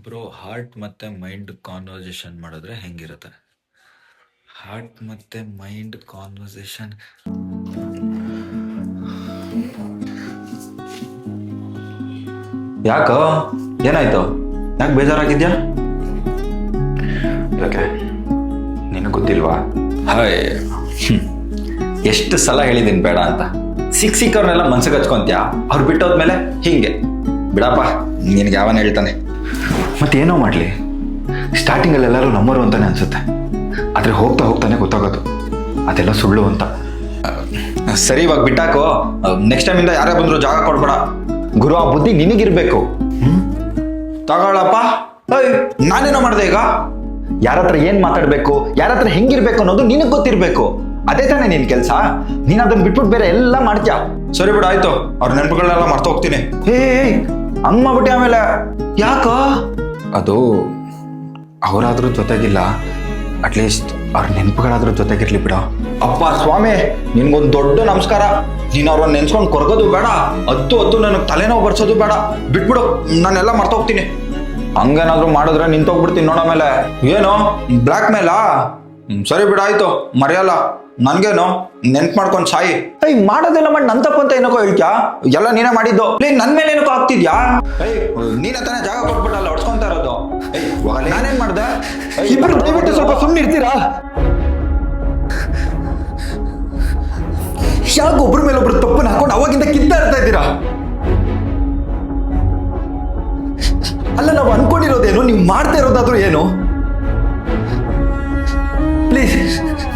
Bro, heart ಮತ್ತೆ mind conversation ಮಾಡಿದ್ರೆ ಹೆಂಗಿರುತ್ತೆ? ಹಾರ್ಟ್ ಮತ್ತೆ ಮೈಂಡ್ ಕಾನ್ವರ್ಸೇಷನ್. ಯಾಕೋ ಏನಾಯ್ತು? ಯಾಕೆ ಬೇಜಾರಾಗಿದ್ಯಾ? ಯಾಕೆ ನಿನಗೆ ಗೊತ್ತಿಲ್ವಾ? ಹಾಯ್, ಎಷ್ಟು ಸಲ ಹೇಳಿದ್ದೀನಿ ಬೇಡ ಅಂತ. ಸಿಕ್ಕವ್ರನ್ನೆಲ್ಲ ಮನ್ಸಿಗೆ ಹಚ್ಕೊಂತ್ಯಾ? ಅವ್ರು ಬಿಟ್ಟೋದ್ಮೇಲೆ ಹಿಂಗೆ ಬಿಡಪ್ಪ, ನಿನಗೆ ಯಾವನ್ ಹೇಳ್ತಾನೆ. ಮತ್ತೇನೋ ಮಾಡಲಿ, ಸ್ಟಾರ್ಟಿಂಗಲ್ಲಿ ಎಲ್ಲರೂ ನಂಬರು ಅಂತಾನೆ ಅನ್ಸುತ್ತೆ, ಆದರೆ ಹೋಗ್ತಾ ಹೋಗ್ತಾನೆ ಗೊತ್ತಾಗೋದು ಅದೆಲ್ಲ ಸುಳ್ಳು ಅಂತ. ಸರಿ, ಇವಾಗ ಬಿಟ್ಟಾಕೋ. ನೆಕ್ಸ್ಟ್ ಟೈಮಿಂದ ಯಾರೇ ಬಂದ್ರು ಜಾಗ ಕೊಡ್ಬೇಡ. ಗುರು, ಆ ಬುದ್ಧಿ ನಿನಗಿರ್ಬೇಕು. ತಗೊಳಪ್ಪ. ನಾನೇನೋ ಮಾಡ್ದೆ ಈಗ? ಯಾರ ಹತ್ರ ಏನ್ ಮಾತಾಡ್ಬೇಕು, ಯಾರ ಹತ್ರ ಹೆಂಗಿರ್ಬೇಕು ಅನ್ನೋದು ನಿನಗ್ ಗೊತ್ತಿರ್ಬೇಕು. ಅದೇ ತಾನೇ ನಿನ್ ಕೆಲ್ಸ. ನೀನ್ ಅದನ್ನ ಬಿಟ್ಬಿಟ್ಟು ಬೇರೆ ಎಲ್ಲ ಮಾಡ್ತೀಯ. ಸರಿ ಬಿಡು, ಆಯ್ತು. ಅವ್ರ ನೆನಪುಗಳನ್ನೆಲ್ಲ ಮರ್ತು ಹೋಗ್ತೀನಿ. ಹಂಗ್ ಮಾಡ್ಬಿಟ್ಟೆ ಆಮೇಲೆ. ಯಾಕ? ಅದು ಅವರಾದ್ರೂ ಜೊತೆಗಿಲ್ಲ, ಅಟ್ಲೀಸ್ಟ್ ಅವ್ರ ನೆನಪುಗಳಾದ್ರೂ ಜೊತೆಗಿರ್ಲಿ ಬಿಡ. ಅಪ್ಪ ಸ್ವಾಮಿ, ನಿನ್ಗೊಂದು ದೊಡ್ಡ ನಮಸ್ಕಾರ. ನೀನ್ ಅವ್ರನ್ನ ನೆನ್ಸ್ಕೊಂಡು ಕೊರಗೋದು ಬೇಡ, ಹತ್ತು ನನಗೆ ತಲೆನೋವು ಬರ್ಸೋದು ಬೇಡ. ಬಿಟ್ಬಿಡು, ನಾನೆಲ್ಲ ಮರ್ತೋಗ್ತೀನಿ. ಹಂಗೇನಾದ್ರು ಮಾಡಿದ್ರೆ ನಿಂತೋಗ್ಬಿಡ್ತೀನಿ ನೋಡಮೇಲೆ. ಏನು ಬ್ಲ್ಯಾಕ್ ಮೇಲಾ? ಸರಿ ಬಿಡ, ಆಯ್ತು, ಮರೆಯಲ್ಲ. ನನ್ಗೇನು ನೆನ್ಪು ಮಾಡ್ಕೊಂಡು ಸಾಯಿ. ಮಾಡೋದೆಲ್ಲ ಮಾಡಿ ನನ್ ತಪ್ಪು ಅಂತ ಏನಕ್ಕೋ ಹೇಳ್ತ್ಯಾ? ಎಲ್ಲ ನೀನೇ ಮಾಡಿದ್ದು. ನನ್ ಮೇಲೆ ಏನಕ್ಕೋ ಆಗ್ತಿದ್ಯಾ? ನೀನ ತಾನೇ ಜಾಗ ಕೊಟ್ಬಿಟ್ಟಲ್ಲ ಹೊಡ್ಸ್ಕೊಂತ ಇರೋದು. ನಾನೇನ್ ಮಾಡ್ದೆ? ಇಬ್ಬರು ದಯವಿಟ್ಟು ಸ್ವಲ್ಪ ಸುಮ್ಮನೆ ಇರ್ತೀರಾ? ಯಾಕೆ ಒಬ್ರ ಮೇಲೆ ಒಬ್ರು ತಪ್ಪನ್ನ ಹಾಕೊಂಡು ಅವಾಗಿಂದ ಕಿತ್ತಾಡ್ತಾ ಇದ್ದೀರಾ? ಅಲ್ಲ, ನಾವು ಅನ್ಕೊಂಡಿರೋದೇನು, ನೀವು ಮಾಡ್ತಾ ಇರೋದಾದ್ರೂ ಏನು? ಪ್ಲೀಸ್,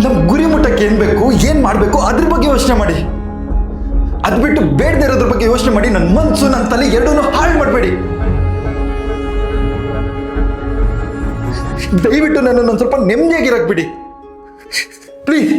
ನಮ್ ಗುರಿ ಮುಟ್ಟಕ್ಕೆ ಏನ್ ಬೇಕು, ಏನ್ ಮಾಡ್ಬೇಕು ಅದ್ರ ಬಗ್ಗೆ ಯೋಚನೆ ಮಾಡಿ. ಅದ್ ಬಿಟ್ಟು ಬೇಡದೇ ಇರೋದ್ರ ಬಗ್ಗೆ ಯೋಚನೆ ಮಾಡಿ ನನ್ನ ಮನ್ಸು, ನನ್ನ ತಲೆ ಎರಡೂ ಹಾಳು ಮಾಡಬೇಡಿ. ದಯವಿಟ್ಟು ನನ್ನನ್ನು ಸ್ವಲ್ಪ ನೆಮ್ಮದಿಯಾಗಿರಕ್ ಬಿಡಿ ಪ್ಲೀಸ್.